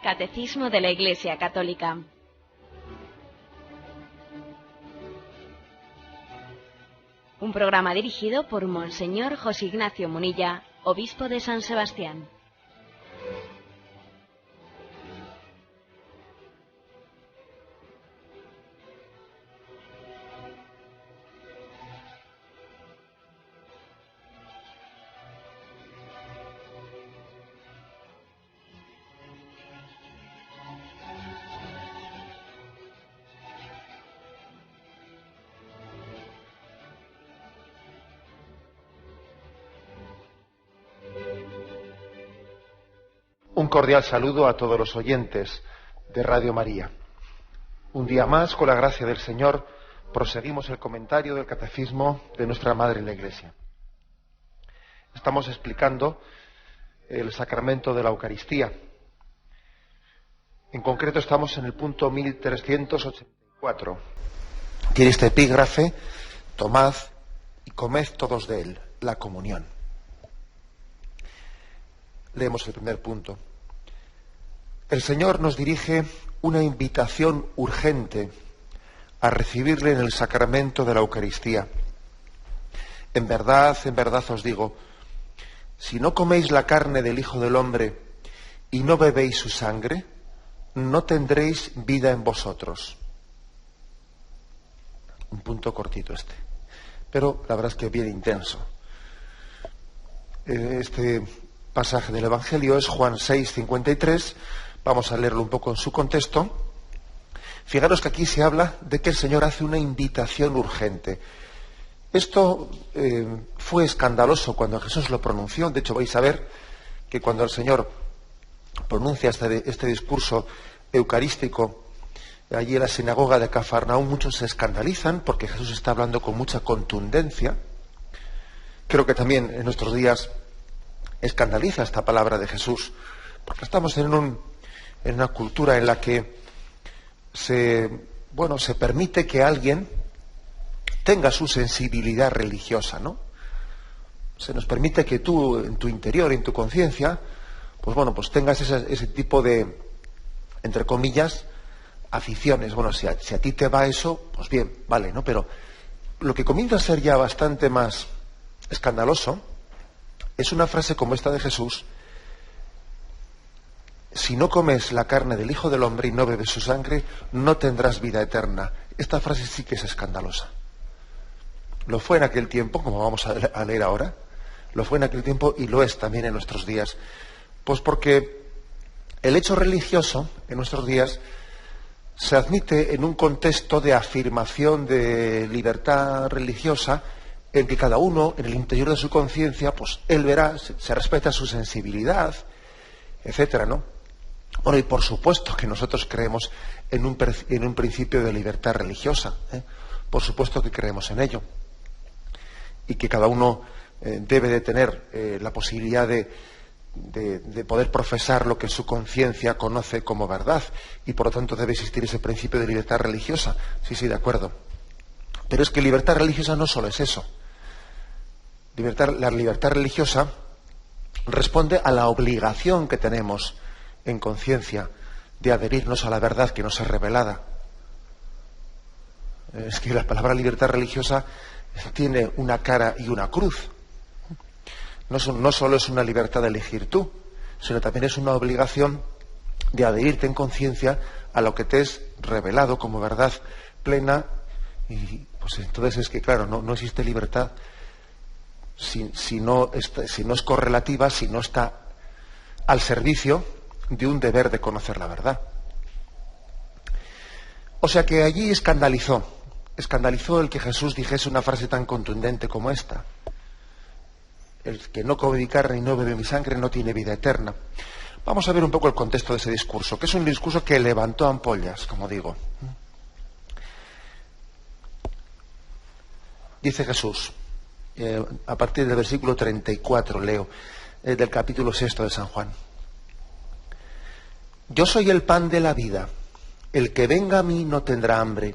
Catecismo de la Iglesia Católica. Un programa dirigido por Monseñor José Ignacio Munilla, obispo de San Sebastián. Un cordial saludo a todos los oyentes de Radio María. Un día más, con la gracia del Señor, proseguimos el comentario del Catecismo de nuestra Madre la Iglesia. Estamos explicando el sacramento de la Eucaristía. En concreto estamos en el punto 1384. Tiene este epígrafe: tomad y comed todos de él, la comunión. Leemos el primer punto. El Señor nos dirige una invitación urgente a recibirle en el sacramento de la Eucaristía. En verdad os digo, si no coméis la carne del Hijo del Hombre y no bebéis su sangre, no tendréis vida en vosotros. Un punto cortito este, pero la verdad es que bien intenso. Este pasaje del Evangelio es Juan 6:53. Vamos a leerlo un poco en su contexto. Fijaros que aquí se habla de que el Señor hace una invitación urgente. Esto fue escandaloso cuando Jesús lo pronunció. De hecho, vais a ver que cuando el Señor pronuncia este discurso eucarístico allí en la sinagoga de Cafarnaúm, muchos se escandalizan porque Jesús está hablando con mucha contundencia. Creo que también en nuestros días escandaliza esta palabra de Jesús, porque estamos en una cultura en la que se permite que alguien tenga su sensibilidad religiosa, ¿no? Se nos permite que tú, en tu interior, en tu conciencia, pues tengas ese tipo de, entre comillas, aficiones. Bueno, si a ti te va eso, pues bien, vale, ¿no? Pero lo que comienza a ser ya bastante más escandaloso es una frase como esta de Jesús: si no comes la carne del Hijo del Hombre y no bebes su sangre, no tendrás vida eterna. Esta frase sí que es escandalosa. Lo fue en aquel tiempo, como vamos a leer ahora, lo fue en aquel tiempo y lo es también en nuestros días. Pues porque el hecho religioso en nuestros días se admite en un contexto de afirmación de libertad religiosa, en que cada uno, en el interior de su conciencia, pues él verá, se respeta su sensibilidad, etcétera, ¿no? Bueno, y por supuesto que nosotros creemos en un principio de libertad religiosa, ¿eh? Por supuesto que creemos en ello. Y que cada uno debe de tener la posibilidad de poder profesar lo que en su conciencia conoce como verdad, y por lo tanto debe existir ese principio de libertad religiosa. Sí, de acuerdo. Pero es que libertad religiosa no solo es eso. La libertad religiosa responde a la obligación que tenemos en conciencia de adherirnos a la verdad que nos es revelada. Es que la palabra libertad religiosa tiene una cara y una cruz. No solo es una libertad de elegir tú, sino también es una obligación de adherirte en conciencia a lo que te es revelado como verdad plena. Y pues entonces es que, claro, no existe libertad si no es correlativa, si no está al servicio de un deber de conocer la verdad. O sea que allí escandalizó el que Jesús dijese una frase tan contundente como esta: el que no come mi carne y no bebe mi sangre no tiene vida eterna. Vamos a ver un poco el contexto de ese discurso, que es un discurso que levantó ampollas, como digo. Dice Jesús, a partir del versículo 34, leo, del capítulo 6 de San Juan: yo soy el pan de la vida. El que venga a mí no tendrá hambre,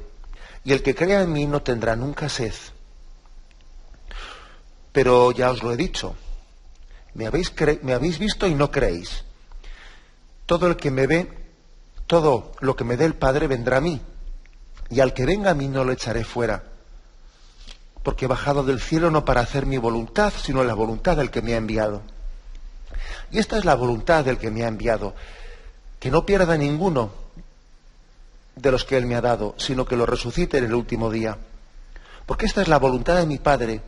y el que crea en mí no tendrá nunca sed. Pero ya os lo he dicho, me habéis visto y no creéis. Todo el que me ve Todo lo que me dé el Padre vendrá a mí, y al que venga a mí no lo echaré fuera, porque he bajado del cielo no para hacer mi voluntad, sino la voluntad del que me ha enviado. Y esta es la voluntad del que me ha enviado, que no pierda ninguno de los que él me ha dado, sino que lo resucite en el último día. Porque esta es la voluntad de mi Padre,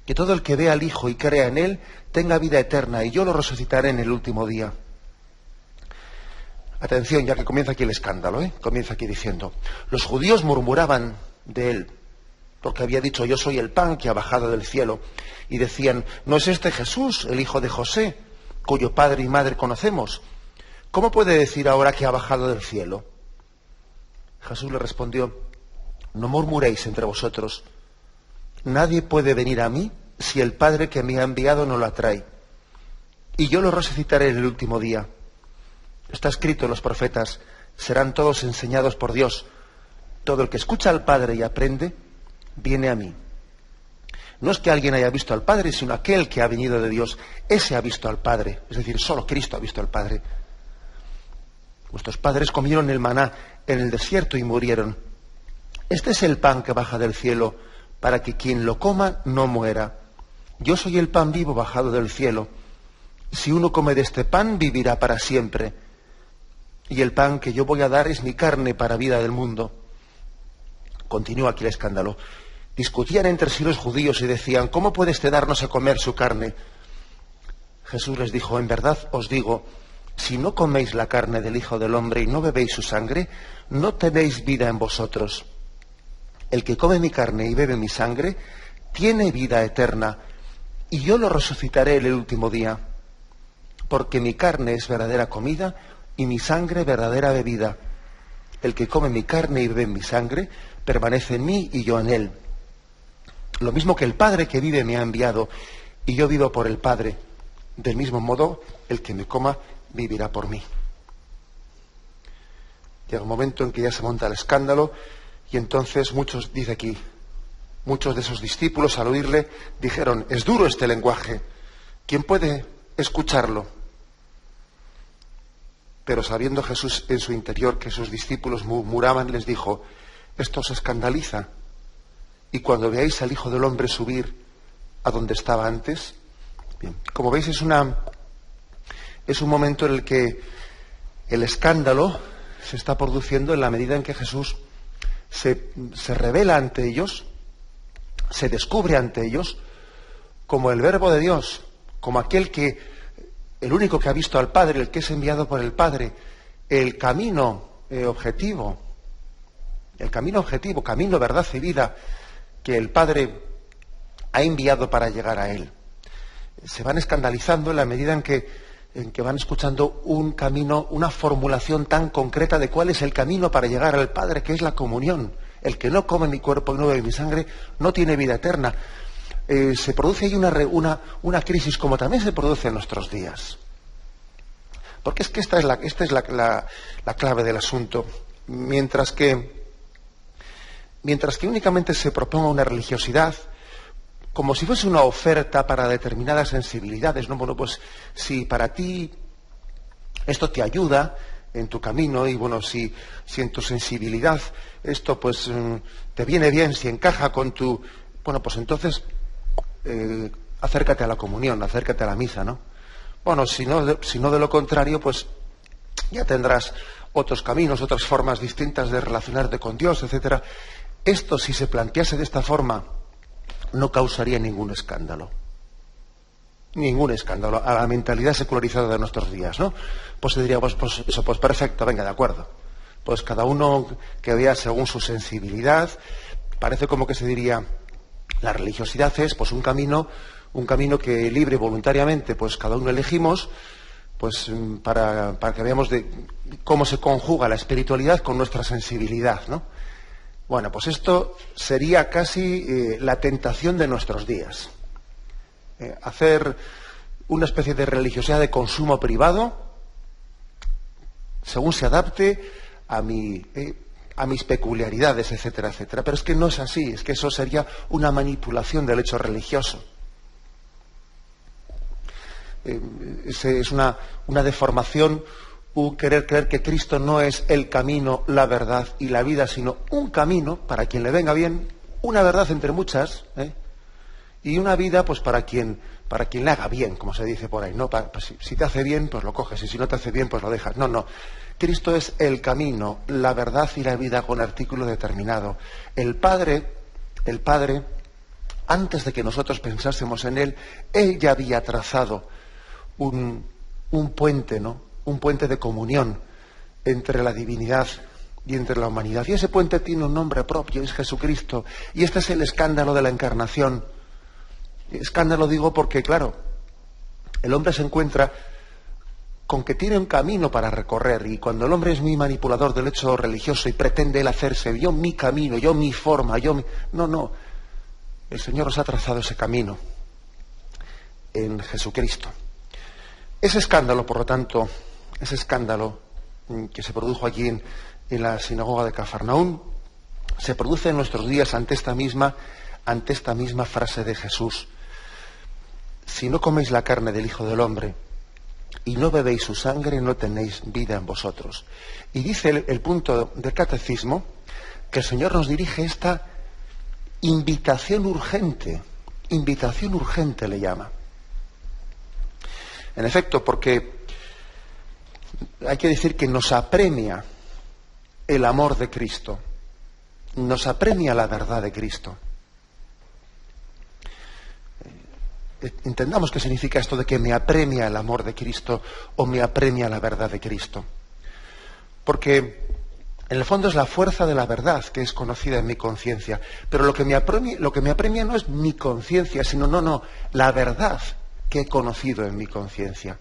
que todo el que vea al Hijo y crea en él tenga vida eterna, y yo lo resucitaré en el último día. Atención, ya que comienza aquí el escándalo, comienza aquí diciendo: los judíos murmuraban de él, porque había dicho: yo soy el pan que ha bajado del cielo. Y decían: ¿no es este Jesús, el hijo de José, cuyo padre y madre conocemos? ¿Cómo puede decir ahora que ha bajado del cielo? Jesús le respondió: no murmuréis entre vosotros. Nadie puede venir a mí si el Padre que me ha enviado no lo atrae. Y yo lo resucitaré en el último día. Está escrito en los profetas: serán todos enseñados por Dios. Todo el que escucha al Padre y aprende, viene a mí. No es que alguien haya visto al Padre, sino aquel que ha venido de Dios. Ese ha visto al Padre. Es decir, solo Cristo ha visto al Padre. Vuestros padres comieron el maná en el desierto y murieron. Este es el pan que baja del cielo, para que quien lo coma no muera. Yo soy el pan vivo bajado del cielo. Si uno come de este pan, vivirá para siempre. Y el pan que yo voy a dar es mi carne para vida del mundo. Continúa aquí el escándalo. Discutían entre sí los judíos y decían: ¿cómo puede este darnos a comer su carne? Jesús les dijo: en verdad os digo, si no coméis la carne del Hijo del Hombre y no bebéis su sangre, no tenéis vida en vosotros. El que come mi carne y bebe mi sangre, tiene vida eterna, y yo lo resucitaré en el último día. Porque mi carne es verdadera comida y mi sangre verdadera bebida. El que come mi carne y bebe mi sangre, permanece en mí y yo en él. Lo mismo que el Padre que vive me ha enviado, y yo vivo por el Padre. Del mismo modo, el que me coma vivirá por mí. Llega un momento en que ya se monta el escándalo, y entonces muchos, dice aquí, muchos de esos discípulos al oírle dijeron: es duro este lenguaje, ¿quién puede escucharlo? Pero sabiendo Jesús en su interior que sus discípulos murmuraban, les dijo: esto os escandaliza, y cuando veáis al Hijo del Hombre subir a donde estaba antes. Bien, como veis, es un momento en el que el escándalo se está produciendo en la medida en que Jesús se revela ante ellos, se descubre ante ellos como el Verbo de Dios, como el único que ha visto al Padre, el que es enviado por el Padre, el camino objetivo, camino, verdad y vida, que el Padre ha enviado para llegar a Él. Se van escandalizando en la medida en que van escuchando un camino, una formulación tan concreta de cuál es el camino para llegar al Padre, que es la comunión. El que no come mi cuerpo y no bebe mi sangre no tiene vida eterna. Se produce ahí una crisis, como también se produce en nuestros días. Porque es que esta es la clave del asunto. Mientras que únicamente se proponga una religiosidad como si fuese una oferta para determinadas sensibilidades, ¿no? Bueno, pues si para ti esto te ayuda en tu camino, y bueno, si en tu sensibilidad esto pues te viene bien, si encaja con tu... Bueno, pues entonces acércate a la comunión, acércate a la misa, ¿no? Bueno, si no de lo contrario, pues ya tendrás otros caminos, otras formas distintas de relacionarte con Dios, etcétera. Esto, si se plantease de esta forma, no causaría ningún escándalo. Ningún escándalo a la mentalidad secularizada de nuestros días, ¿no? Pues se diría, pues perfecto, venga, de acuerdo. Pues cada uno que vea según su sensibilidad. Parece como que se diría, la religiosidad es pues un camino que libre voluntariamente, pues cada uno elegimos, pues para que veamos de cómo se conjuga la espiritualidad con nuestra sensibilidad, ¿no? Bueno, pues esto sería casi la tentación de nuestros días. Hacer una especie de religiosidad de consumo privado, según se adapte a mis peculiaridades, etcétera, etcétera. Pero es que no es así, es que eso sería una manipulación del hecho religioso. Es una deformación un querer creer que Cristo no es el camino, la verdad y la vida, sino un camino para quien le venga bien, una verdad entre muchas, y una vida pues para quien le haga bien, como se dice por ahí, ¿no? Pues, si te hace bien, pues lo coges, y si no te hace bien, pues lo dejas. No. Cristo es el camino, la verdad y la vida con artículo determinado. El Padre, antes de que nosotros pensásemos en Él ya había trazado un puente, ¿no? Un puente de comunión entre la divinidad y entre la humanidad. Y ese puente tiene un nombre propio, es Jesucristo. Y este es el escándalo de la encarnación. Escándalo digo porque, claro, el hombre se encuentra con que tiene un camino para recorrer, y cuando el hombre es muy manipulador del hecho religioso y pretende él hacerse, yo mi camino, yo mi forma, No. El Señor nos ha trazado ese camino en Jesucristo. Ese escándalo, por lo tanto, ese escándalo que se produjo allí en la sinagoga de Cafarnaún, se produce en nuestros días ante esta misma frase de Jesús. Si no coméis la carne del Hijo del Hombre y no bebéis su sangre, no tenéis vida en vosotros. Y dice el punto del catecismo que el Señor nos dirige esta invitación urgente le llama. En efecto, porque hay que decir que nos apremia el amor de Cristo, nos apremia la verdad de Cristo. Entendamos qué significa esto de que me apremia el amor de Cristo o me apremia la verdad de Cristo. Porque en el fondo es la fuerza de la verdad que es conocida en mi conciencia. Pero lo que me apremia no es mi conciencia, sino la verdad que he conocido en mi conciencia.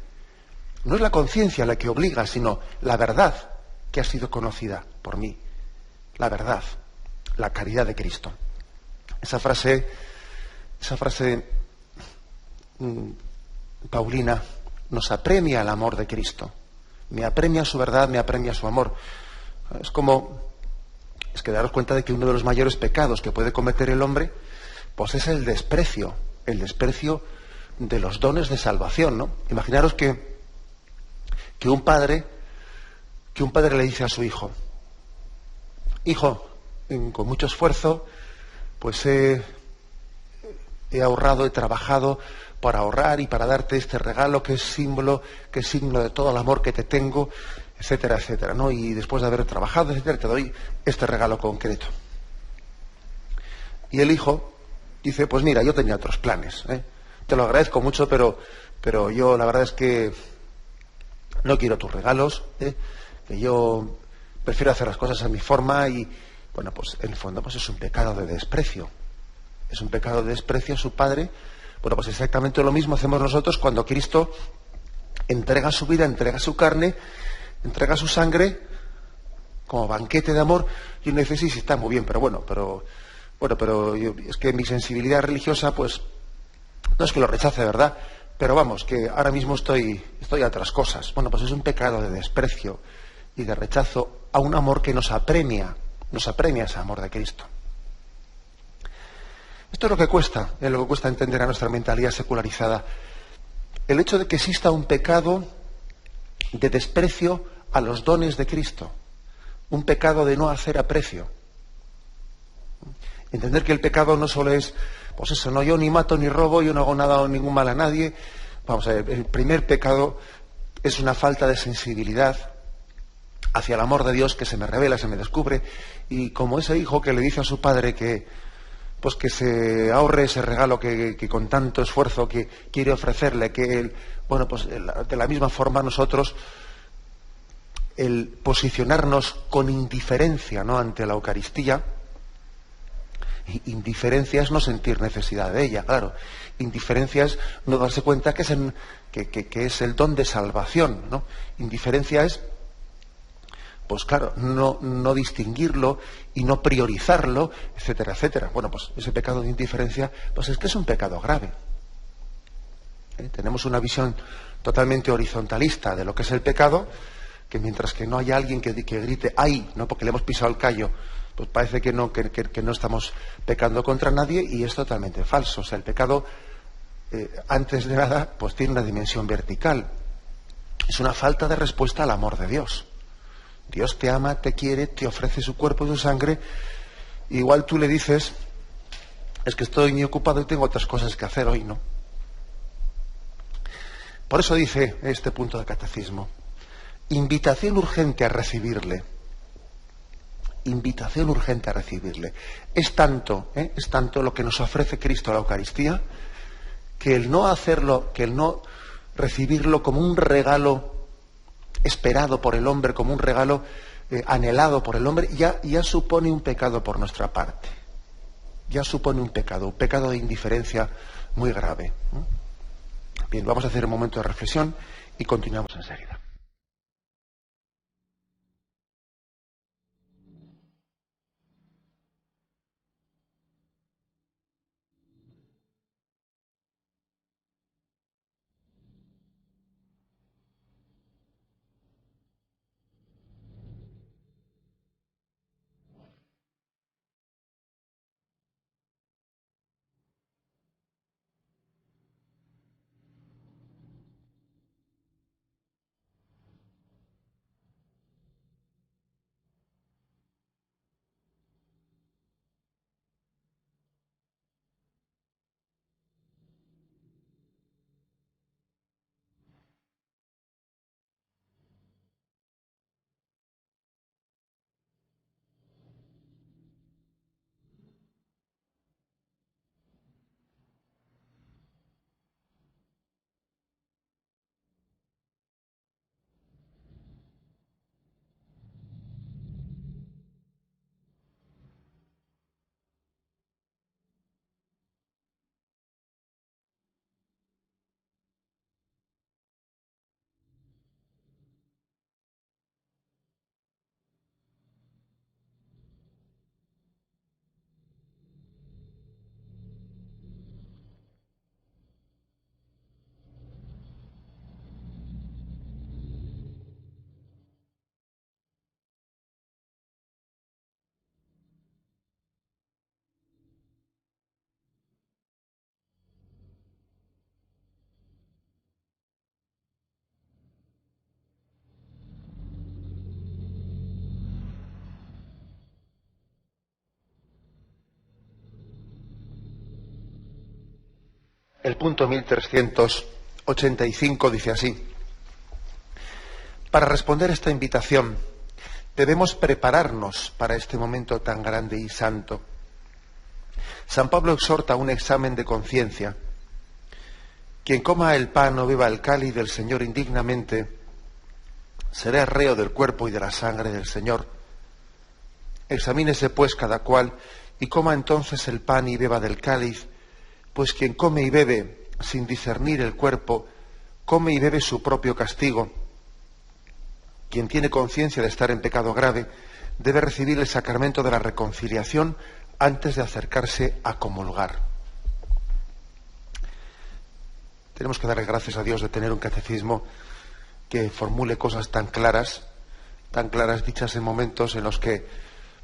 No es la conciencia la que obliga, sino la verdad que ha sido conocida por mí. La verdad, la caridad de Cristo. Esa frase Paulina nos apremia el amor de Cristo. Me apremia su verdad, me apremia su amor. Es que daros cuenta de que uno de los mayores pecados que puede cometer el hombre, pues es el desprecio de los dones de salvación, ¿no? Imaginaros que un padre le dice a su hijo, con mucho esfuerzo, pues he ahorrado, he trabajado para ahorrar y para darte este regalo que es signo de todo el amor que te tengo, etcétera, etcétera, ¿no? Y después de haber trabajado, etcétera, te doy este regalo concreto. Y el hijo dice, pues mira, yo tenía otros planes, te lo agradezco mucho, pero yo la verdad es que no quiero tus regalos, que yo prefiero hacer las cosas a mi forma. Y bueno, pues en el fondo pues es un pecado de desprecio. Es un pecado de desprecio a su padre. Bueno, pues exactamente lo mismo hacemos nosotros cuando Cristo entrega su vida, entrega su carne, entrega su sangre como banquete de amor. Y uno dice, sí, está muy bien, pero es que mi sensibilidad religiosa, pues, no es que lo rechace, ¿verdad? Pero vamos, que ahora mismo estoy a otras cosas. Bueno, pues es un pecado de desprecio y de rechazo a un amor que nos apremia ese amor de Cristo. Esto es lo que cuesta entender a nuestra mentalidad secularizada. El hecho de que exista un pecado de desprecio a los dones de Cristo, un pecado de no hacer aprecio. Entender que el pecado no solo es, pues eso, no, yo ni mato ni robo, yo no hago nada o ningún mal a nadie. Vamos a ver, el primer pecado es una falta de sensibilidad hacia el amor de Dios que se me revela, se me descubre, y como ese hijo que le dice a su padre que se ahorre ese regalo que con tanto esfuerzo que quiere ofrecerle, que él, bueno, pues de la misma forma nosotros, el posicionarnos con indiferencia, ¿no?, ante la Eucaristía. Indiferencia es no sentir necesidad de ella, claro. Indiferencia es no darse cuenta que es el don de salvación, ¿no? Indiferencia es, pues claro, no distinguirlo y no priorizarlo, etcétera, etcétera. Bueno, pues ese pecado de indiferencia, pues es que es un pecado grave. Tenemos una visión totalmente horizontalista de lo que es el pecado, que mientras que no haya alguien que grite ¡ay!, no, porque le hemos pisado el callo, pues parece que no estamos pecando contra nadie, y es totalmente falso. O sea, el pecado, antes de nada, pues tiene una dimensión vertical. Es una falta de respuesta al amor de Dios. Dios te ama, te quiere, te ofrece su cuerpo y su sangre. Igual tú le dices, es que estoy muy ocupado y tengo otras cosas que hacer hoy, ¿no? Por eso dice este punto del catecismo, invitación urgente a recibirle. Invitación urgente a recibirle. Es tanto lo que nos ofrece Cristo a la Eucaristía, que el no hacerlo, que el no recibirlo como un regalo esperado por el hombre, como un regalo anhelado por el hombre, ya supone un pecado por nuestra parte. Ya supone un pecado de indiferencia muy grave. Bien, vamos a hacer un momento de reflexión y continuamos enseguida. El punto 1385 dice así: para responder a esta invitación debemos prepararnos para este momento tan grande y santo. San Pablo exhorta a un examen de conciencia. Quien coma el pan o beba el cáliz del Señor indignamente será reo del cuerpo y de la sangre del Señor. Examínese pues cada cual y coma entonces el pan y beba del cáliz, pues quien come y bebe sin discernir el cuerpo, come y bebe su propio castigo. Quien tiene conciencia de estar en pecado grave debe recibir el sacramento de la reconciliación antes de acercarse a comulgar. Tenemos que darle gracias a Dios de tener un catecismo que formule cosas tan claras dichas en momentos en los que,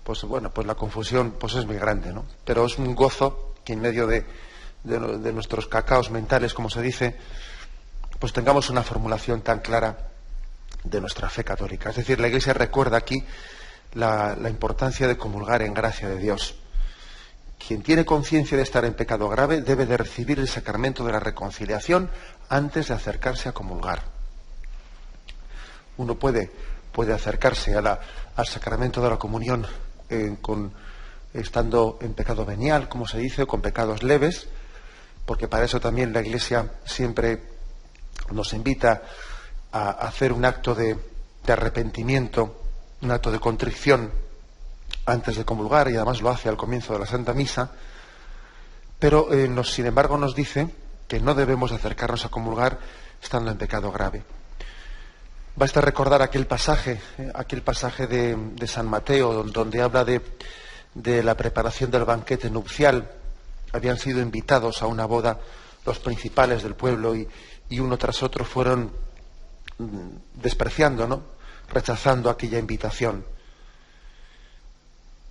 pues la confusión es muy grande, ¿no? Pero es un gozo que en medio de nuestros cacaos mentales, como se dice, pues tengamos una formulación tan clara de nuestra fe católica. Es decir, la Iglesia recuerda aquí la importancia de comulgar en gracia de Dios. Quien tiene conciencia de estar en pecado grave debe de recibir el sacramento de la reconciliación antes de acercarse a comulgar. Uno puede acercarse al sacramento de la comunión estando en pecado venial, como se dice, o con pecados leves, porque para eso también la Iglesia siempre nos invita a hacer un acto de arrepentimiento, un acto de contrición antes de comulgar, y además lo hace al comienzo de la Santa Misa, pero sin embargo nos dice que no debemos acercarnos a comulgar estando en pecado grave. Basta recordar aquel pasaje de San Mateo, donde habla de la preparación del banquete nupcial. Habían sido invitados a una boda los principales del pueblo y uno tras otro fueron despreciando, ¿no?, rechazando aquella invitación.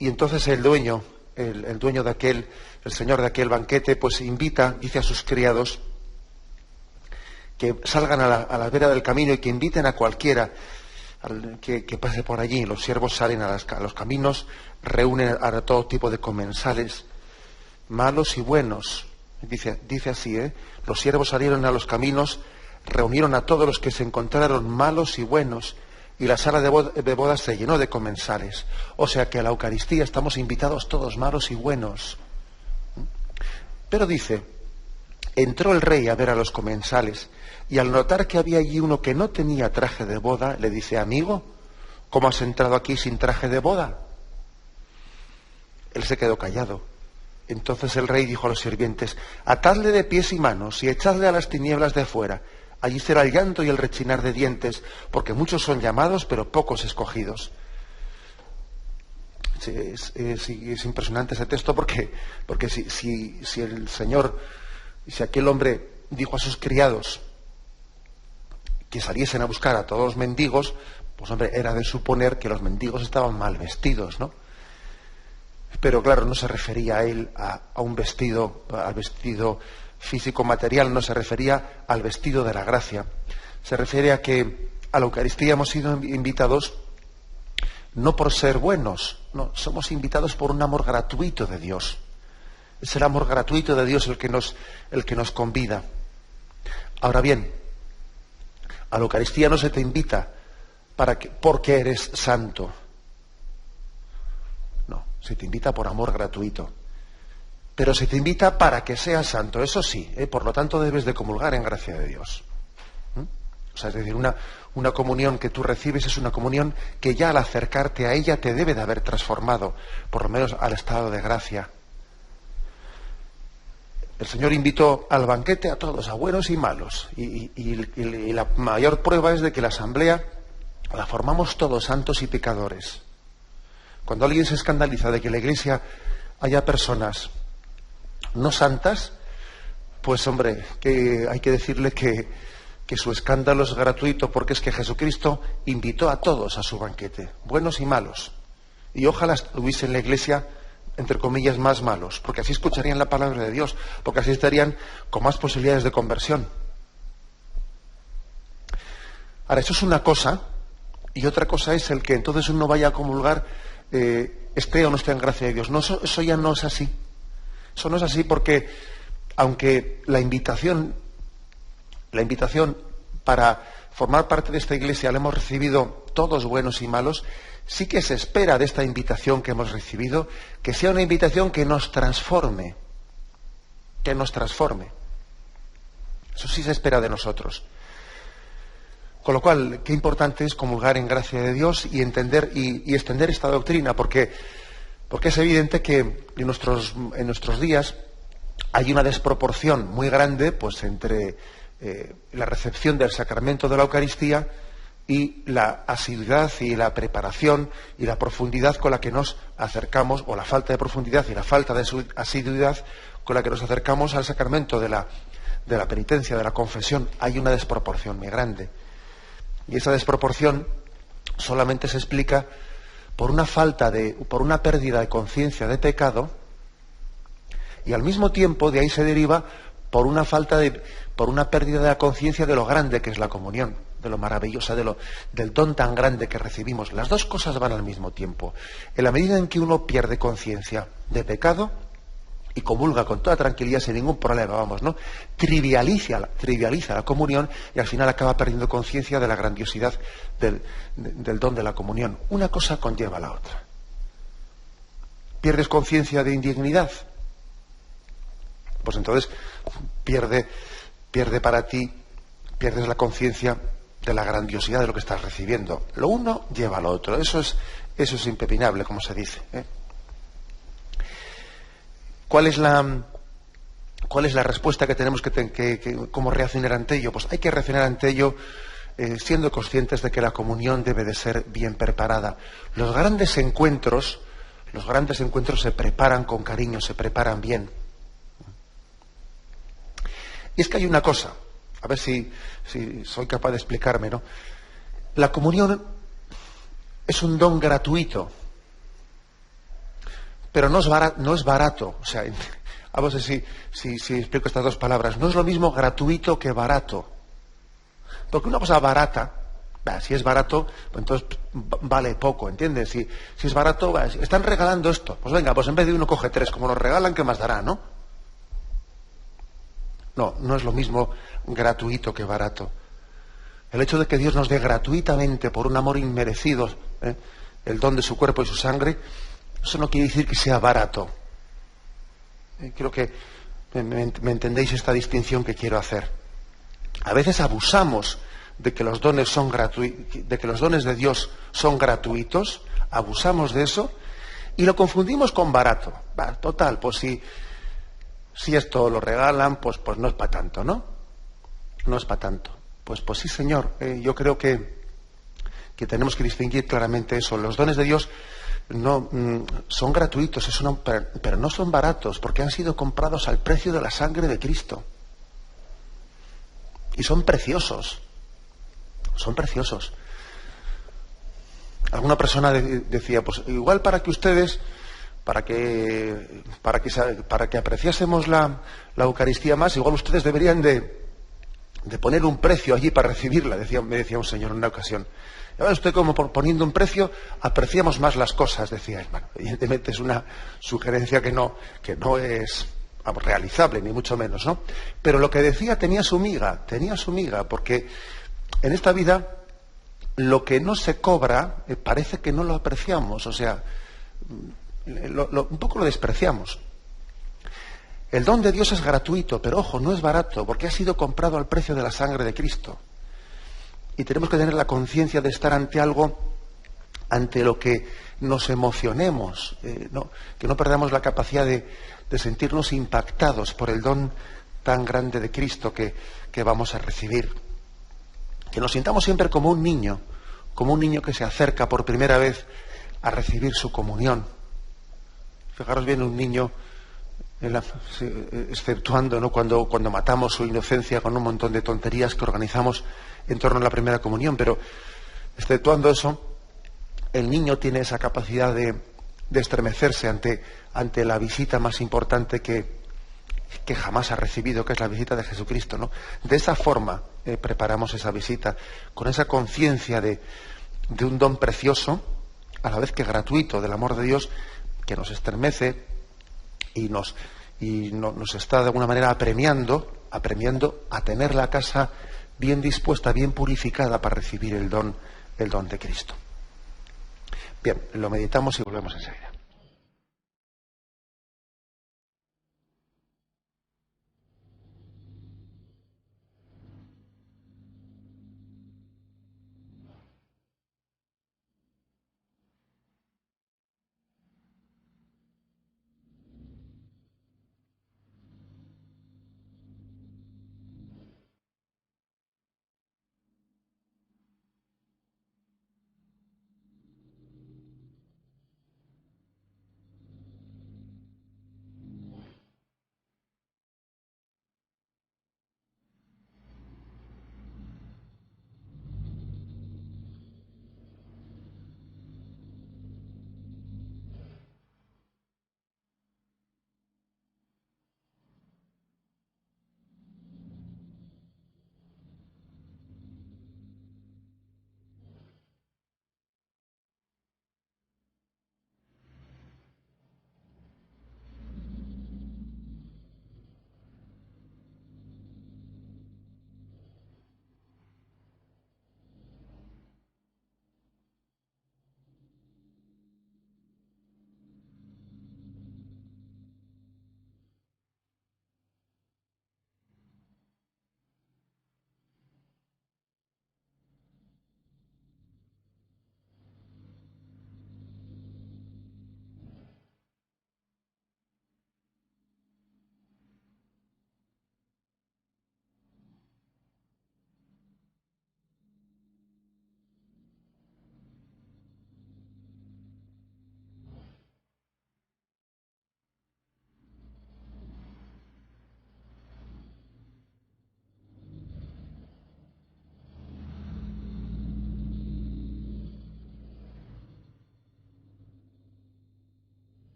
Y entonces el dueño de el señor de aquel banquete, pues invita, dice a sus criados, que salgan a la vera del camino y que inviten a cualquiera que pase por allí. Los siervos salen a los caminos, reúnen a todo tipo de comensales, malos y buenos. Dice así, los siervos salieron a los caminos, reunieron a todos los que se encontraron malos y buenos, y la sala de bodas se llenó de comensales. O sea que a la Eucaristía estamos invitados todos malos y buenos. Pero dice, entró el rey a ver a los comensales, y al notar que había allí uno que no tenía traje de boda, le dice, amigo, ¿cómo has entrado aquí sin traje de boda? Él se quedó callado. Entonces el rey dijo a los sirvientes, atadle de pies y manos y echadle a las tinieblas de fuera. Allí será el llanto y el rechinar de dientes, porque muchos son llamados, pero pocos escogidos. Sí, es impresionante ese texto porque si el Señor, si aquel hombre dijo a sus criados que saliesen a buscar a todos los mendigos, pues hombre, era de suponer que los mendigos estaban mal vestidos, ¿no? Pero claro, no se refería a él a un vestido, al vestido físico material, no se refería al vestido de la gracia. Se refiere a que a la Eucaristía hemos sido invitados no por ser buenos, no, somos invitados por un amor gratuito de Dios. Es el amor gratuito de Dios el que nos convida. Ahora bien, a la Eucaristía no se te invita porque eres santo. No, se te invita por amor gratuito. Pero se te invita para que seas santo, eso sí, por lo tanto debes de comulgar en gracia de Dios. O sea, es decir, una comunión que tú recibes es una comunión que ya al acercarte a ella te debe de haber transformado, por lo menos al estado de gracia. El Señor invitó al banquete a todos, a buenos y malos, y la mayor prueba es de que la asamblea la formamos todos santos y pecadores. Cuando alguien se escandaliza de que en la Iglesia haya personas no santas, pues hombre, que hay que decirle que su escándalo es gratuito, porque es que Jesucristo invitó a todos a su banquete, buenos y malos. Y ojalá hubiese en la Iglesia, entre comillas, más malos, porque así escucharían la palabra de Dios, porque así estarían con más posibilidades de conversión. Ahora, eso es una cosa, y otra cosa es el que entonces uno vaya a comulgar, esté o no esté en gracia de Dios. No, eso ya no es así. Eso no es así porque, aunque la invitación para formar parte de esta Iglesia la hemos recibido todos buenos y malos, sí que se espera de esta invitación que hemos recibido que sea una invitación que nos transforme. Que nos transforme. Eso sí se espera de nosotros. Con lo cual, qué importante es comulgar en gracia de Dios y entender y extender esta doctrina, porque es evidente que en nuestros días hay una desproporción muy grande, pues, entre la recepción del sacramento de la Eucaristía y la asiduidad y la preparación y la profundidad con la que nos acercamos, o la falta de profundidad y la falta de asiduidad con la que nos acercamos al sacramento de la penitencia, de la confesión. Hay una desproporción muy grande. Y esa desproporción solamente se explica por una pérdida de conciencia de pecado, y al mismo tiempo de ahí se deriva por una pérdida de la conciencia de lo grande que es la comunión, de lo maravillosa, del don tan grande que recibimos. Las dos cosas van al mismo tiempo. En la medida en que uno pierde conciencia de pecado y comulga con toda tranquilidad, sin ningún problema, trivializa la comunión, y al final acaba perdiendo conciencia de la grandiosidad del don de la comunión. Una cosa conlleva a la otra. ¿Pierdes conciencia de indignidad? Pues entonces pierdes la conciencia de la grandiosidad de lo que estás recibiendo. Lo uno lleva a lo otro. Eso es impepinable, como se dice, ¿Cuál es la respuesta que tenemos cómo reaccionar ante ello? Pues hay que reaccionar ante ello siendo conscientes de que la comunión debe de ser bien preparada. Los grandes encuentros se preparan con cariño, se preparan bien. Y es que hay una cosa, a ver si soy capaz de explicarme, ¿no? La comunión es un don gratuito, pero no es barato. O sea, vamos a ver si explico estas dos palabras. No es lo mismo gratuito que barato. Porque una cosa barata, si es barato, pues entonces vale poco, ¿entiendes? Si es barato, están regalando esto, pues venga, pues en vez de uno coge tres, como nos regalan, ¿qué más dará, no? No, no es lo mismo gratuito que barato. El hecho de que Dios nos dé gratuitamente, por un amor inmerecido, el don de su cuerpo y su sangre, eso no quiere decir que sea barato. Creo que me entendéis esta distinción que quiero hacer. A veces abusamos de que los dones son de que los dones de Dios son gratuitos, abusamos de eso y lo confundimos con barato. Total, pues si esto lo regalan, pues no es para tanto, ¿no? No es para tanto. Pues sí, Señor. Yo creo que tenemos que distinguir claramente eso. Los dones de Dios no son gratuitos, pero no son baratos, porque han sido comprados al precio de la sangre de Cristo. Y son preciosos. Son preciosos. Alguna persona decía, pues igual para que ustedes, para que apreciásemos la Eucaristía más, igual ustedes deberían de poner un precio allí para recibirla, me decía un señor en una ocasión. Y ahora usted, como poniendo un precio, apreciamos más las cosas, decía él. Bueno, evidentemente es una sugerencia que no es realizable, ni mucho menos, ¿no? Pero lo que decía tenía su miga, porque en esta vida lo que no se cobra parece que no lo apreciamos, o sea, un poco lo despreciamos. El don de Dios es gratuito, pero ojo, no es barato, porque ha sido comprado al precio de la sangre de Cristo. Y tenemos que tener la conciencia de estar ante algo, ante lo que nos emocionemos, que no perdamos la capacidad de sentirnos impactados por el don tan grande de Cristo que vamos a recibir. Que nos sintamos siempre como un niño que se acerca por primera vez a recibir su comunión. Fijaros bien, un niño, exceptuando, ¿no?, cuando matamos su inocencia con un montón de tonterías que organizamos en torno a la primera comunión, pero exceptuando eso, el niño tiene esa capacidad de estremecerse ante la visita más importante que jamás ha recibido, que es la visita de Jesucristo, ¿no? De esa forma preparamos esa visita, con esa conciencia de un don precioso, a la vez que gratuito, del amor de Dios, que nos estremece y nos está de alguna manera apremiando a tener la casa bien dispuesta, bien purificada para recibir el don de Cristo. Bien, lo meditamos y volvemos enseguida.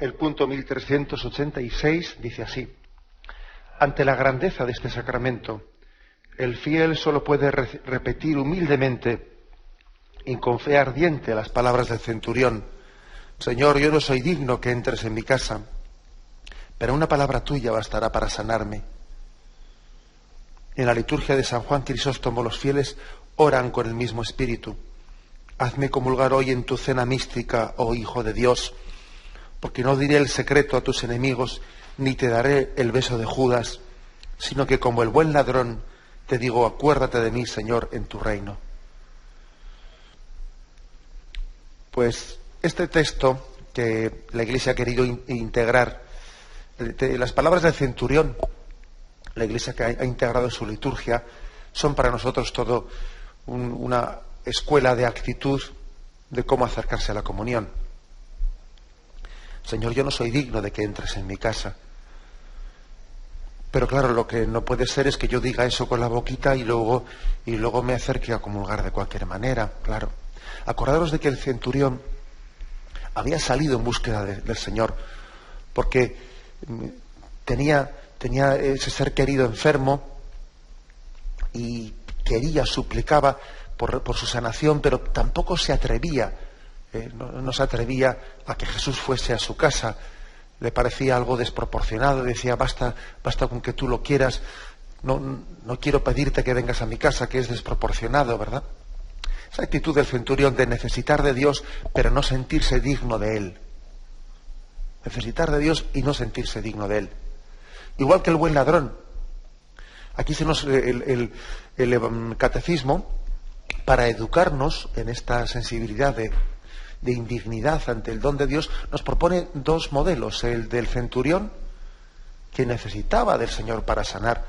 El punto 1386 dice así: ante la grandeza de este sacramento, el fiel solo puede repetir humildemente y con fe ardiente las palabras del centurión: Señor, yo no soy digno que entres en mi casa, pero una palabra tuya bastará para sanarme. En la liturgia de San Juan Crisóstomo los fieles oran con el mismo espíritu: hazme comulgar hoy en tu cena mística, oh Hijo de Dios, porque no diré el secreto a tus enemigos, ni te daré el beso de Judas, sino que como el buen ladrón te digo: acuérdate de mí, Señor, en tu reino. Pues este texto que la Iglesia ha querido integrar, las palabras del centurión, la Iglesia que ha integrado en su liturgia, son para nosotros todo una escuela de actitud de cómo acercarse a la comunión. Señor, yo no soy digno de que entres en mi casa. Pero claro, lo que no puede ser es que yo diga eso con la boquita y luego me acerque a comulgar de cualquier manera, claro. Acordaros de que el centurión había salido en búsqueda del Señor, porque tenía ese ser querido enfermo y quería, suplicaba por su sanación, pero tampoco se atrevía, no se atrevía a que Jesús fuese a su casa. Le parecía algo desproporcionado, decía: basta con que tú lo quieras, no quiero pedirte que vengas a mi casa, que es desproporcionado, ¿verdad? Esa actitud del centurión de necesitar de Dios, pero no sentirse digno de Él. Necesitar de Dios y no sentirse digno de Él. Igual que el buen ladrón. Aquí el catecismo, para educarnos en esta sensibilidad de indignidad ante el don de Dios, nos propone dos modelos: el del centurión, que necesitaba del Señor para sanar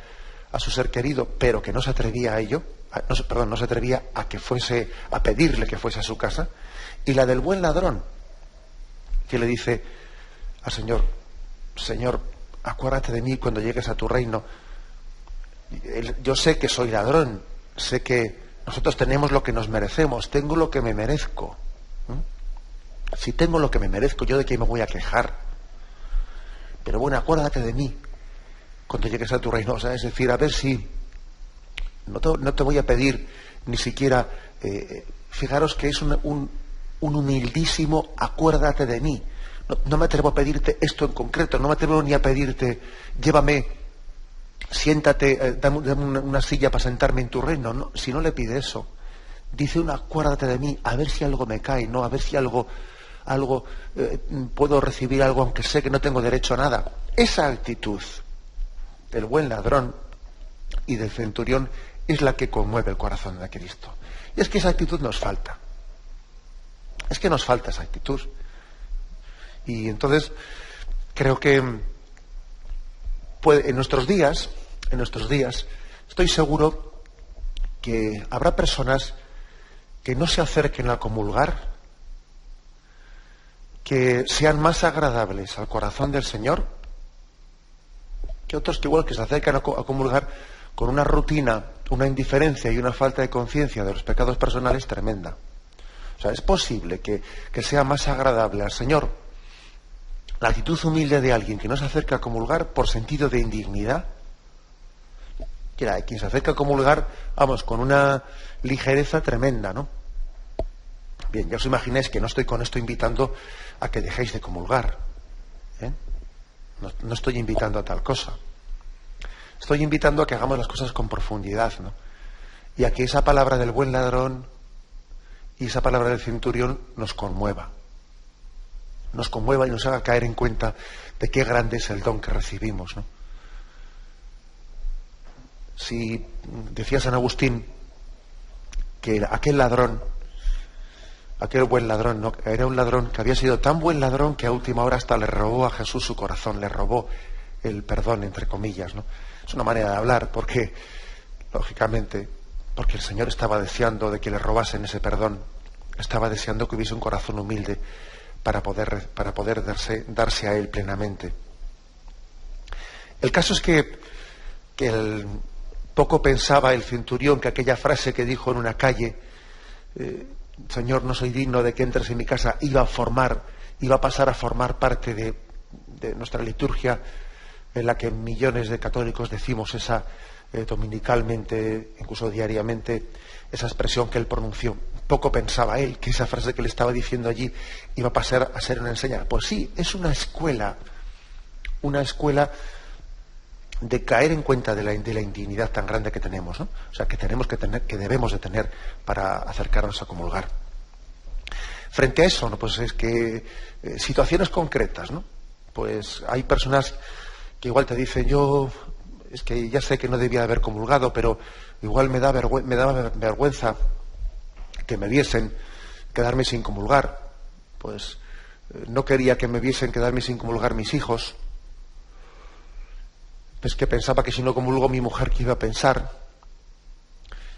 a su ser querido, pero que no se atrevía a ello, no se atrevía a pedirle que fuese a su casa, y la del buen ladrón, que le dice al Señor: Señor, acuérdate de mí cuando llegues a tu reino. Yo sé que soy ladrón, sé que nosotros tenemos lo que nos merecemos, tengo lo que me merezco. Si tengo lo que me merezco, ¿yo de qué me voy a quejar? Pero bueno, acuérdate de mí cuando llegues a tu reino. O sea, es decir, a ver si no te voy a pedir ni siquiera, fijaros que es un humildísimo acuérdate de mí. No me atrevo a pedirte esto en concreto, no me atrevo ni a pedirte: llévame, siéntate, dame una silla para sentarme en tu reino. No, si no le pide eso, dice un acuérdate de mí, a ver si algo me cae, ¿no? A ver si algo puedo recibir algo, aunque sé que no tengo derecho a nada. Esa actitud del buen ladrón y del centurión es la que conmueve el corazón de Cristo. Y es que esa actitud nos falta. Es que nos falta esa actitud. Y entonces creo que en nuestros días, estoy seguro que habrá personas que no se acerquen a comulgar, que sean más agradables al corazón del Señor, que otros que igual que se acercan a comulgar con una rutina, una indiferencia y una falta de conciencia de los pecados personales tremenda. O sea, es posible que sea más agradable al Señor la actitud humilde de alguien que no se acerca a comulgar por sentido de indignidad. Quien se acerca a comulgar, vamos, con una ligereza tremenda, ¿no? Bien, ya os imagináis que no estoy con esto invitando a que dejéis de comulgar, ¿eh? No estoy invitando a tal cosa. Estoy invitando a que hagamos las cosas con profundidad, ¿no? Y a que esa palabra del buen ladrón y esa palabra del centurión nos conmueva y nos haga caer en cuenta de qué grande es el don que recibimos, ¿no? Si decía San Agustín que aquel buen ladrón, ¿no?, era un ladrón que había sido tan buen ladrón que a última hora hasta le robó a Jesús su corazón, le robó el perdón, entre comillas, ¿no? Es una manera de hablar, porque lógicamente, porque el Señor estaba deseando de que le robasen ese perdón, estaba deseando que hubiese un corazón humilde para poder darse a Él plenamente. El caso es que poco pensaba el centurión que aquella frase que dijo en una calle, Señor, no soy digno de que entres en mi casa, iba a formar iba a pasar a formar parte de nuestra liturgia, en la que millones de católicos decimos esa dominicalmente, incluso diariamente, esa expresión que él pronunció. Poco pensaba él que esa frase que le estaba diciendo allí iba a pasar a ser una enseñanza. Pues sí, es una escuela de caer en cuenta de la indignidad tan grande que tenemos, ¿no? O sea, que debemos de tener para acercarnos a comulgar. Frente a eso, ¿no? Pues es que situaciones concretas, ¿no? Pues hay personas que igual te dicen, yo es que ya sé que no debía haber comulgado, pero igual me daba vergüenza que me viesen quedarme sin comulgar. Pues no quería que me viesen quedarme sin comulgar mis hijos. Es que pensaba que si no comulgo mi mujer, ¿qué iba a pensar?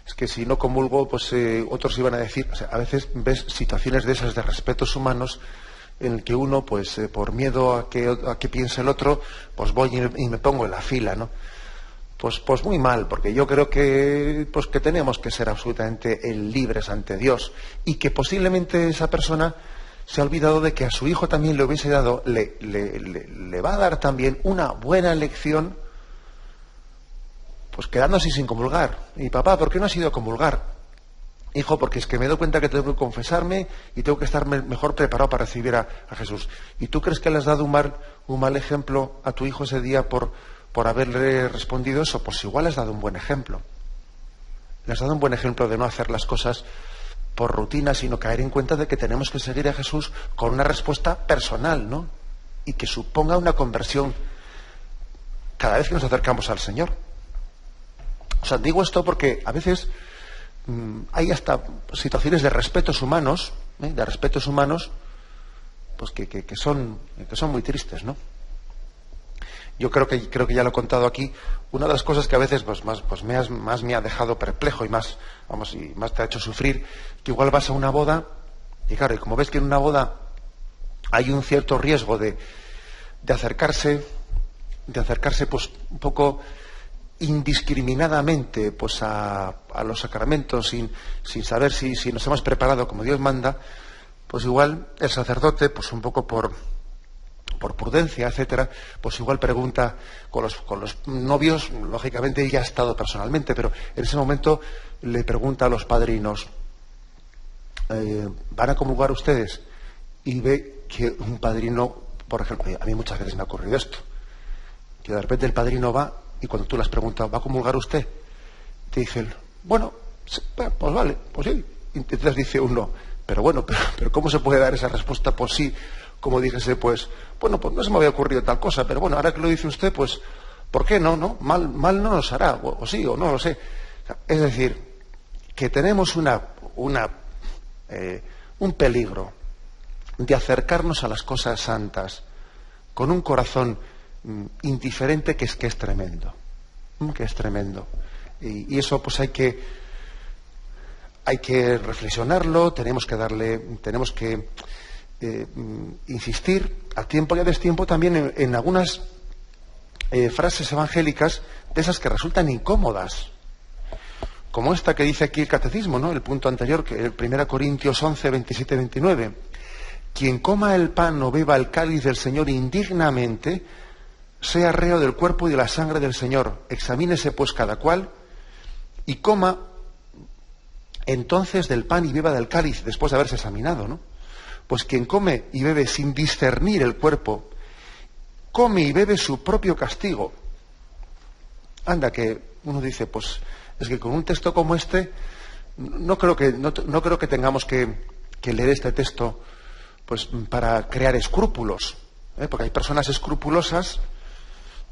Es que si no comulgo, pues otros iban a decir. O sea, a veces ves situaciones de esas de respetos humanos en el que uno, pues por miedo a que piense el otro, pues voy y me pongo en la fila, ¿no? Pues muy mal, porque yo creo que tenemos que ser absolutamente libres ante Dios, y que posiblemente esa persona se ha olvidado de que a su hijo también le hubiese dado, le va a dar también una buena lección, pues quedándose sin comulgar. Y papá, ¿por qué no has ido a comulgar? Hijo, porque es que me doy cuenta que tengo que confesarme y tengo que estar mejor preparado para recibir a Jesús. ¿Y tú crees que le has dado un mal ejemplo a tu hijo ese día por haberle respondido eso? Pues igual le has dado un buen ejemplo. Le has dado un buen ejemplo de no hacer las cosas por rutina, sino caer en cuenta de que tenemos que seguir a Jesús con una respuesta personal, ¿no? Y que suponga una conversión cada vez que nos acercamos al Señor. O sea, digo esto porque a veces hay hasta situaciones de respetos humanos, pues que son muy tristes, ¿no? Yo creo que ya lo he contado aquí. Una de las cosas que a veces más me ha dejado perplejo y más te ha hecho sufrir, que igual vas a una boda y claro, y como ves que en una boda hay un cierto riesgo de acercarse pues un poco indiscriminadamente pues a los sacramentos sin saber si nos hemos preparado como Dios manda, pues igual el sacerdote, pues un poco por prudencia, etcétera, pues igual pregunta con los novios, lógicamente ya ha estado personalmente, pero en ese momento le pregunta a los padrinos, ¿van a comulgar ustedes? Y ve que un padrino, por ejemplo, a mí muchas veces me ha ocurrido esto, que de repente el padrino va y cuando tú le has preguntado, ¿va a comulgar usted? Te dicen, bueno, pues vale, pues sí. Y entonces dice uno, pero bueno, pero ¿cómo se puede dar esa respuesta? Pues sí, como dijese, pues, bueno, pues no se me había ocurrido tal cosa, pero bueno, ahora que lo dice usted, pues, ¿por qué no? Mal no nos hará, o sí, o no lo sé. Es decir, que tenemos un peligro de acercarnos a las cosas santas con un corazón indiferente que es tremendo, y eso pues hay que reflexionarlo, tenemos que insistir a tiempo y a destiempo también en algunas frases evangélicas de esas que resultan incómodas, como esta que dice aquí el catecismo, ¿no? El punto anterior, que el 1 Corintios 11, 27, 29. Quien coma el pan o beba el cáliz del Señor indignamente, sea reo del cuerpo y de la sangre del Señor. Examínese pues cada cual y coma entonces del pan y beba del cáliz, después de haberse examinado, ¿no? Pues quien come y bebe sin discernir el cuerpo, come y bebe su propio castigo. Anda, que uno dice, pues es que con un texto como este, no creo que tengamos que leer este texto pues para crear escrúpulos, porque hay personas escrupulosas.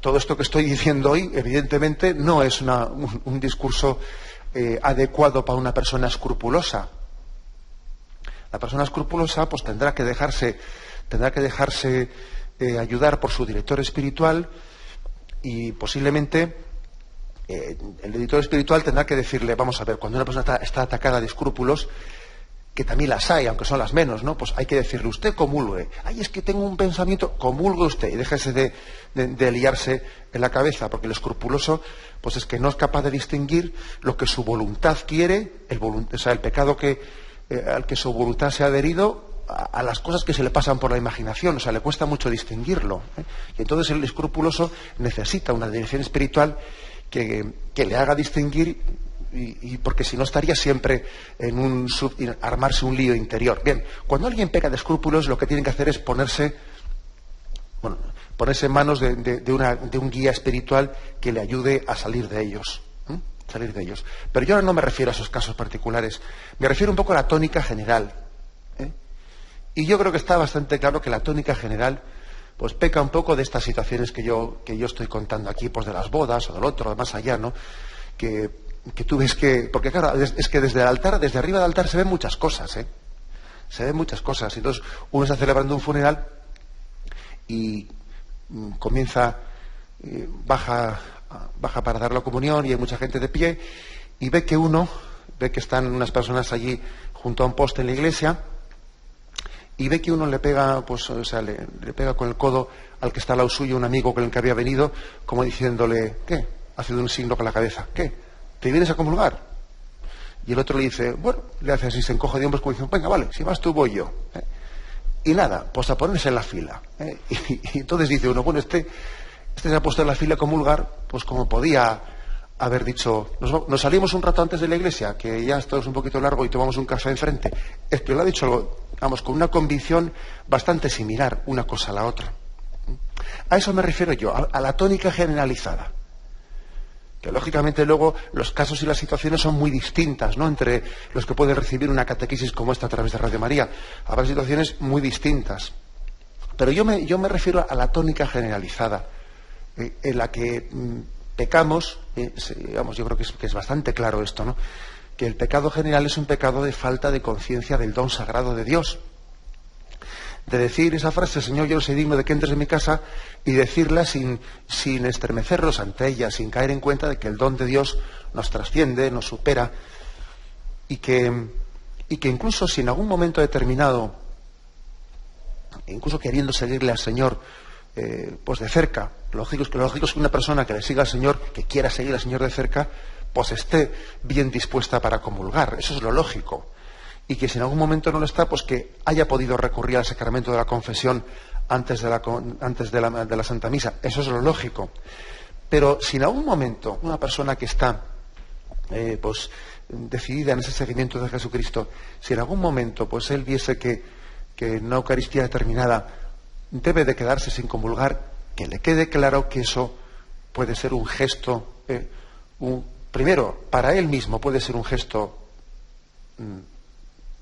Todo esto que estoy diciendo hoy, evidentemente, no es un discurso adecuado para una persona escrupulosa. La persona escrupulosa pues tendrá que dejarse ayudar por su director espiritual, y posiblemente el director espiritual tendrá que decirle, vamos a ver, cuando una persona está atacada de escrúpulos, que también las hay, aunque son las menos, ¿no? Pues hay que decirle, usted comulgue. Ay, es que tengo un pensamiento, comulgue usted, y déjese de liarse en la cabeza, porque el escrupuloso, pues es que no es capaz de distinguir lo que su voluntad quiere, el pecado al que su voluntad se ha adherido, a las cosas que se le pasan por la imaginación, o sea, le cuesta mucho distinguirlo, ¿eh? Y entonces el escrupuloso necesita una dirección espiritual que le haga distinguir, y porque si no estaría siempre en armarse un lío interior. Bien, cuando alguien peca de escrúpulos, lo que tiene que hacer es ponerse en manos de un guía espiritual que le ayude a salir de ellos. Pero yo ahora no me refiero a esos casos particulares, me refiero un poco a la tónica general, ¿eh? Y yo creo que está bastante claro que la tónica general pues peca un poco de estas situaciones que yo estoy contando aquí, pues de las bodas o del otro, de más allá, ¿no? Que tú ves que, porque claro, es que desde el altar, desde arriba del altar se ven muchas cosas, ¿eh? Se ven muchas cosas. Entonces uno está celebrando un funeral y comienza, baja para dar la comunión y hay mucha gente de pie y ve que están unas personas allí junto a un poste en la iglesia y ve que uno le pega, pues, o sea, le pega con el codo al que está al lado suyo, un amigo con el que había venido, como diciéndole, ¿qué? Haciendo un signo con la cabeza, ¿qué? ¿Te vienes a comulgar? Y el otro le dice, bueno, le hace así, se encoge de hombros como diciendo, venga, vale, si vas tú voy yo, ¿eh? Y nada, pues a ponerse en la fila, ¿eh? Y entonces dice uno, bueno, este se ha puesto en la fila a comulgar, pues como podía haber dicho, nos salimos un rato antes de la iglesia, que ya esto es un poquito largo y tomamos un café enfrente. Es que lo ha dicho, vamos, con una convicción bastante similar, una cosa a la otra. A eso me refiero yo, a la tónica generalizada. Que lógicamente luego los casos y las situaciones son muy distintas, ¿no? Entre los que pueden recibir una catequesis como esta a través de Radio María. Habrá situaciones muy distintas. Pero yo me refiero a la tónica generalizada, en la que pecamos, yo creo que es bastante claro esto, ¿no? Que el pecado general es un pecado de falta de conciencia del don sagrado de Dios. De decir esa frase, Señor, yo no soy digno de que entres en mi casa, y decirla sin estremecernos ante ella, sin caer en cuenta de que el don de Dios nos trasciende, nos supera, y que incluso si en algún momento determinado, incluso queriendo seguirle al Señor, pues de cerca, lo lógico es que una persona que le siga al Señor, que quiera seguir al Señor de cerca, pues esté bien dispuesta para comulgar, eso es lo lógico. Y que si en algún momento no lo está, pues que haya podido recurrir al sacramento de la confesión antes de la Santa Misa. Eso es lo lógico. Pero si en algún momento una persona que está pues decidida en ese seguimiento de Jesucristo, si en algún momento pues él viese que en una Eucaristía determinada debe de quedarse sin comulgar, que le quede claro que eso puede ser un gesto, primero, para él mismo puede ser un gesto,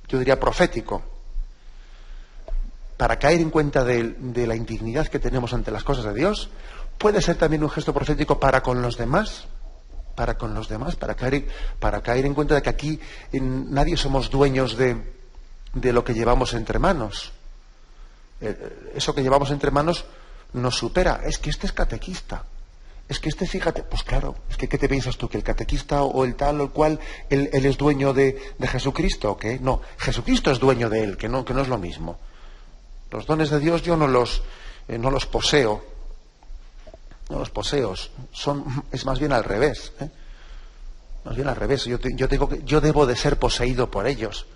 yo diría profético, para caer en cuenta de la indignidad que tenemos ante las cosas de Dios. Puede ser también un gesto profético para con los demás, para caer en cuenta de que aquí nadie somos dueños de lo que llevamos entre manos. Eso que llevamos entre manos nos supera. Es que este es catequista. Es que este, fíjate, pues claro, es que ¿qué te piensas tú? ¿Que el catequista o el tal o el cual, él es dueño de Jesucristo o qué? No, Jesucristo es dueño de él, que no es lo mismo. Los dones de Dios yo no los poseo. No los poseo. Es más bien al revés. Más bien al revés. Yo debo de ser poseído por ellos.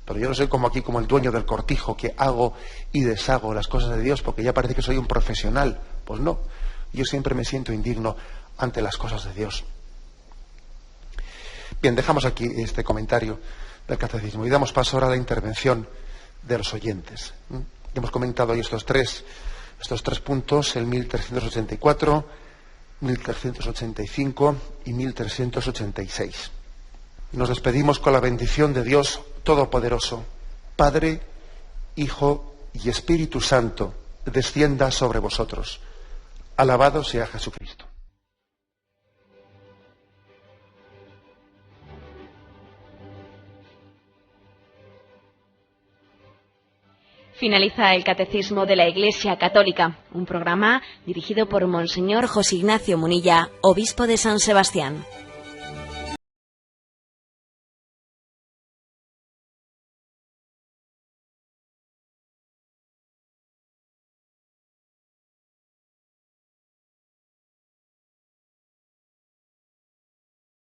Pero yo no soy como aquí, como el dueño del cortijo, que hago y deshago las cosas de Dios porque ya parece que soy un profesional. Pues no. Yo siempre me siento indigno ante las cosas de Dios. Bien, dejamos aquí este comentario del catecismo y damos paso ahora a la intervención de los oyentes. Hemos comentado hoy estos tres puntos, el 1384, 1385 y 1386. Nos despedimos con la bendición de Dios Todopoderoso, Padre, Hijo y Espíritu Santo, descienda sobre vosotros. Alabado sea Jesucristo. Finaliza el Catecismo de la Iglesia Católica, un programa dirigido por Monseñor José Ignacio Munilla, obispo de San Sebastián.